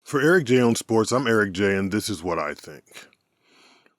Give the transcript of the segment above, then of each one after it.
For Eric J on Sports, I'm Eric J, and this is what I think.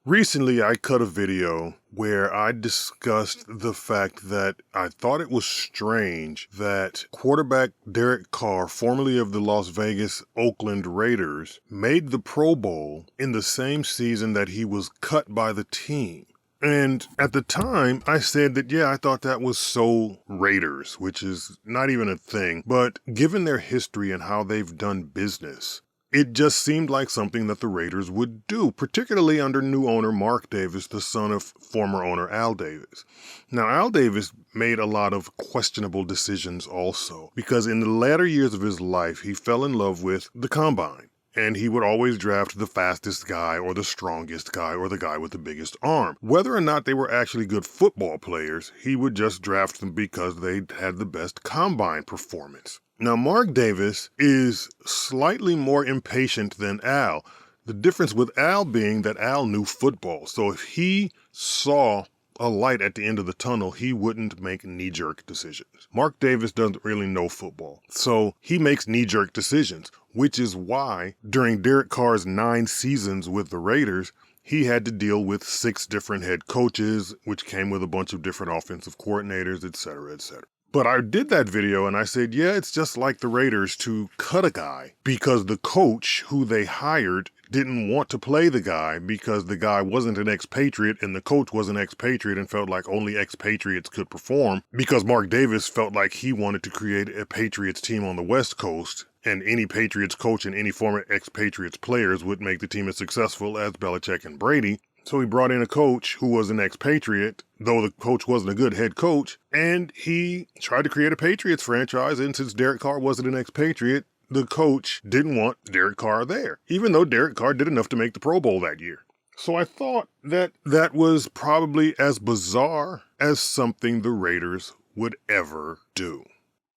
Recently, I cut a video where I discussed the fact that I thought it was strange that quarterback Derek Carr, formerly of the Las Vegas Oakland Raiders, made the Pro Bowl in the same season that he was cut by the team. And at the time, I said that, I thought that was so Raiders, which is not even a thing. But given their history and how they've done business, it just seemed like something that the Raiders would do, particularly under new owner Mark Davis, the son of former owner Al Davis. Now, Al Davis made a lot of questionable decisions also, because in the latter years of his life, he fell in love with the combine. And he would always draft the fastest guy or the strongest guy or the guy with the biggest arm. Whether or not they were actually good football players, he would just draft them because they had the best combine performance. Now, Mark Davis is slightly more impatient than Al. The difference with Al being that Al knew football. So if he saw a light at the end of the tunnel, he wouldn't make knee-jerk decisions. Mark Davis doesn't really know football, so he makes knee-jerk decisions, which is why during Derek Carr's 9 seasons with the Raiders, he had to deal with 6 different head coaches, which came with a bunch of different offensive coordinators, etc., etc. But I did that video and I said, it's just like the Raiders to cut a guy because the coach who they hired didn't want to play the guy because the guy wasn't an expatriate and the coach was an expatriate and felt like only expatriates could perform because Mark Davis felt like he wanted to create a Patriots team on the West Coast and any Patriots coach and any former expatriates players would make the team as successful as Belichick and Brady. So he brought in a coach who was an expatriate, though the coach wasn't a good head coach, and he tried to create a Patriots franchise, and since Derek Carr wasn't an expatriate, the coach didn't want Derek Carr there, even though Derek Carr did enough to make the Pro Bowl that year. So I thought that that was probably as bizarre as something the Raiders would ever do.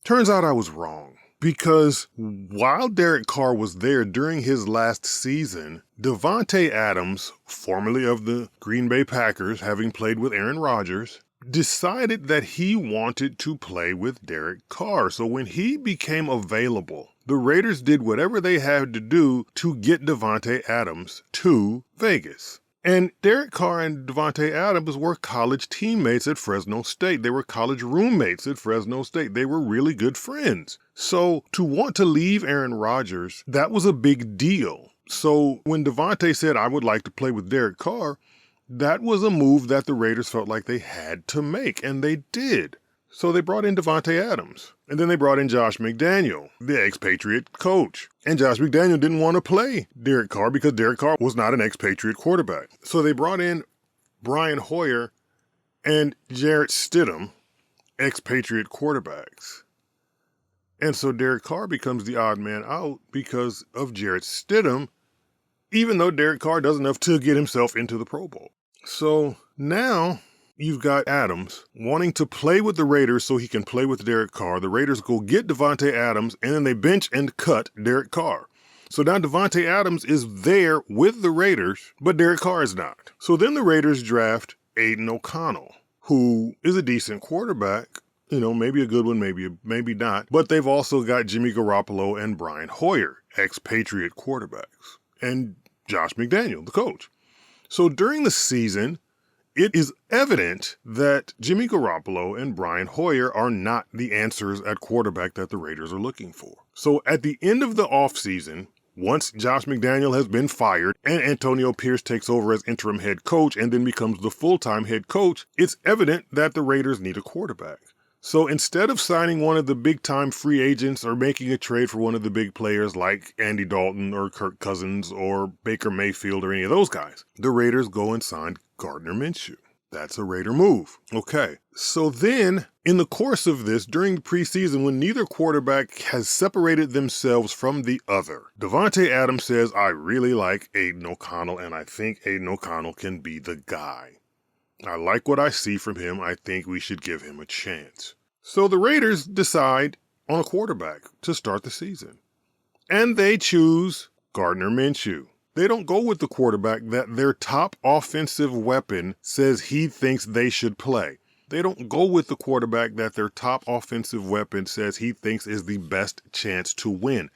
Turns out I was wrong. Because while Derek Carr was there during his last season, Davante Adams, formerly of the Green Bay Packers, having played with Aaron Rodgers, decided that he wanted to play with Derek Carr. So when he became available, the Raiders did whatever they had to do to get Davante Adams to Vegas. And Derek Carr and Davante Adams were college teammates at Fresno State. They were college roommates at Fresno State. They were really good friends. So to want to leave Aaron Rodgers, that was a big deal. So when Davante said, I would like to play with Derek Carr, that was a move that the Raiders felt like they had to make, and they did. So they brought in Davante Adams, and then they brought in Josh McDaniel, the expatriate coach. And Josh McDaniel didn't want to play Derek Carr because Derek Carr was not an expatriate quarterback. So they brought in Brian Hoyer and Jarrett Stidham, expatriate quarterbacks. And so Derek Carr becomes the odd man out because of Jarrett Stidham, even though Derek Carr does enough to get himself into the Pro Bowl. So now you've got Adams wanting to play with the Raiders so he can play with Derek Carr. The Raiders go get Davante Adams, and then they bench and cut Derek Carr. So now Davante Adams is there with the Raiders, but Derek Carr is not. So then the Raiders draft Aiden O'Connell, who is a decent quarterback. Maybe a good one, maybe not. But they've also got Jimmy Garoppolo and Brian Hoyer, expatriate quarterbacks, and Josh McDaniel, the coach. So during the season, it is evident that Jimmy Garoppolo and Brian Hoyer are not the answers at quarterback that the Raiders are looking for. So at the end of the offseason, once Josh McDaniel has been fired and Antonio Pierce takes over as interim head coach and then becomes the full-time head coach, it's evident that the Raiders need a quarterback. So instead of signing one of the big-time free agents or making a trade for one of the big players like Andy Dalton or Kirk Cousins or Baker Mayfield or any of those guys, the Raiders go and sign Gardner Minshew. That's a Raider move. Okay. So then, in the course of this, during the preseason, when neither quarterback has separated themselves from the other, Davante Adams says, I really like Aiden O'Connell, and I think Aiden O'Connell can be the guy. I like what I see from him. I think we should give him a chance. So the Raiders decide on a quarterback to start the season. And they choose Gardner Minshew. They don't go with the quarterback that their top offensive weapon says he thinks they should play. They don't go with the quarterback that their top offensive weapon says he thinks is the best chance to win.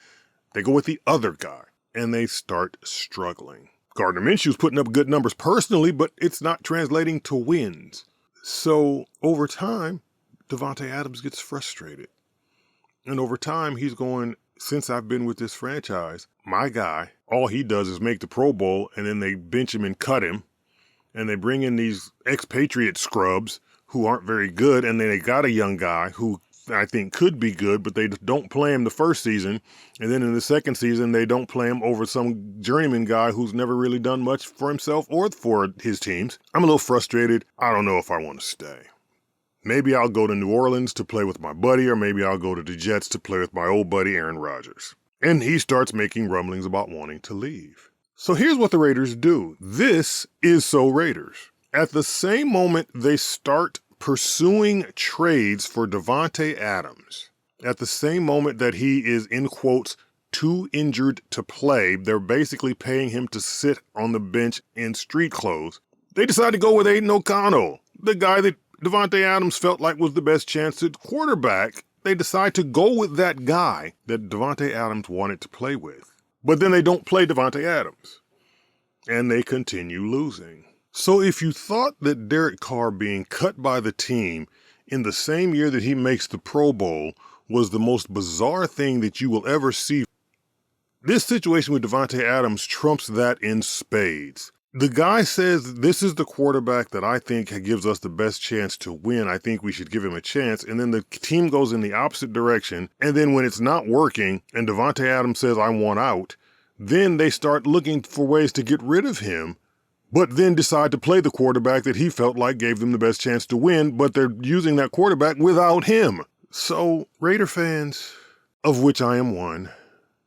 They go with the other guy. and they start struggling. Gardner Minshew's putting up good numbers personally, but it's not translating to wins. So over time, Davante Adams gets frustrated. And over time, he's going, since I've been with this franchise, my guy, all he does is make the Pro Bowl, and then they bench him and cut him. And they bring in these expatriate scrubs who aren't very good, and then they got a young guy who I think could be good, but they don't play him the first season. And then in the second season, they don't play him over some journeyman guy who's never really done much for himself or for his teams. I'm a little frustrated. I don't know if I want to stay. Maybe I'll go to New Orleans to play with my buddy, or maybe I'll go to the Jets to play with my old buddy, Aaron Rodgers. And he starts making rumblings about wanting to leave. So here's what the Raiders do. This is so Raiders. At the same moment they start pursuing trades for Davante Adams, at the same moment that he is, in quotes, too injured to play, they're basically paying him to sit on the bench in street clothes, they decide to go with Aiden O'Connell, the guy that Davante Adams felt like was the best chance at quarterback. They decide to go with that guy that Davante Adams wanted to play with. But then they don't play Davante Adams, and they continue losing. So if you thought that Derek Carr being cut by the team in the same year that he makes the Pro Bowl was the most bizarre thing that you will ever see, this situation with Davante Adams trumps that in spades. The guy says, this is the quarterback that I think gives us the best chance to win. I think we should give him a chance. And then the team goes in the opposite direction. And then when it's not working and Davante Adams says, I want out, then they start looking for ways to get rid of him, but then decide to play the quarterback that he felt like gave them the best chance to win, but they're using that quarterback without him. So, Raider fans, of which I am one,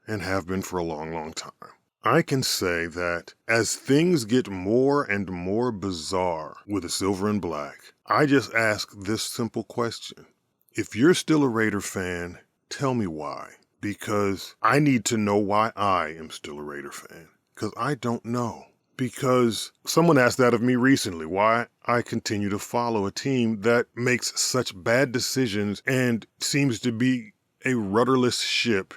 and have been for a long, long time, I can say that as things get more and more bizarre with the silver and black, I just ask this simple question. If you're still a Raider fan, tell me why. Because I need to know why I am still a Raider fan. Because I don't know. Because someone asked that of me recently, why I continue to follow a team that makes such bad decisions and seems to be a rudderless ship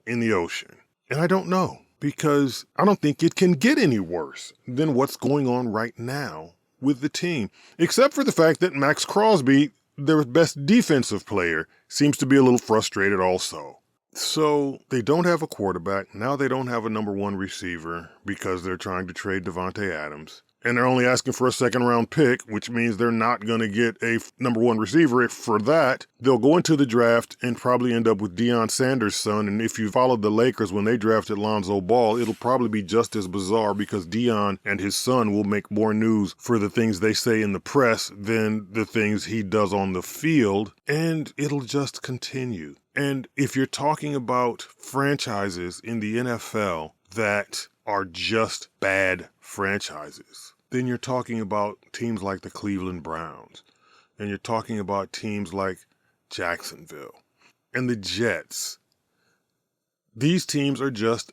in the ocean. And I don't know, because I don't think it can get any worse than what's going on right now with the team. Except for the fact that Max Crosby, their best defensive player, seems to be a little frustrated also. So they don't have a quarterback. Now they don't have a number one receiver because they're trying to trade Davante Adams. And they're only asking for a second-round pick, which means they're not going to get a number one receiver. For that, they'll go into the draft and probably end up with Deion Sanders' son. And if you followed the Lakers when they drafted Lonzo Ball, it'll probably be just as bizarre because Deion and his son will make more news for the things they say in the press than the things he does on the field. And it'll just continue. And if you're talking about franchises in the NFL that are just bad franchises, then you're talking about teams like the Cleveland Browns, and you're talking about teams like Jacksonville and the Jets. These teams are just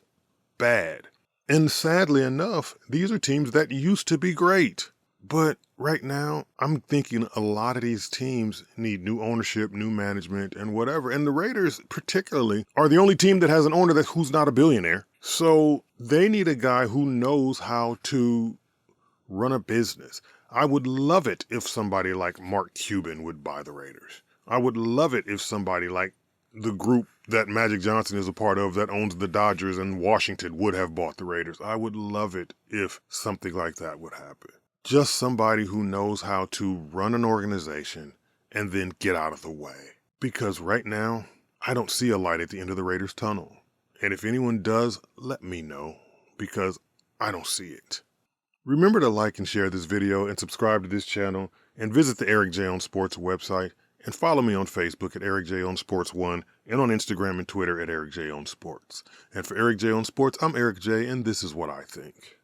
bad. And sadly enough, these are teams that used to be great. But right now, I'm thinking a lot of these teams need new ownership, new management, and whatever. And the Raiders, particularly, are the only team that has an owner who's not a billionaire. So they need a guy who knows how to run a business. I would love it if somebody like Mark Cuban would buy the Raiders. I would love it if somebody like the group that Magic Johnson is a part of that owns the Dodgers and Washington would have bought the Raiders. I would love it if something like that would happen. Just somebody who knows how to run an organization and then get out of the way. Because right now, I don't see a light at the end of the Raiders tunnel. And if anyone does, let me know, because I don't see it. Remember to like and share this video and subscribe to this channel, and visit the Eric J on Sports website, and follow me on Facebook at Eric J on Sports 1, and on Instagram and Twitter at Eric J on Sports. And for Eric J on Sports, I'm Eric J, and this is what I think.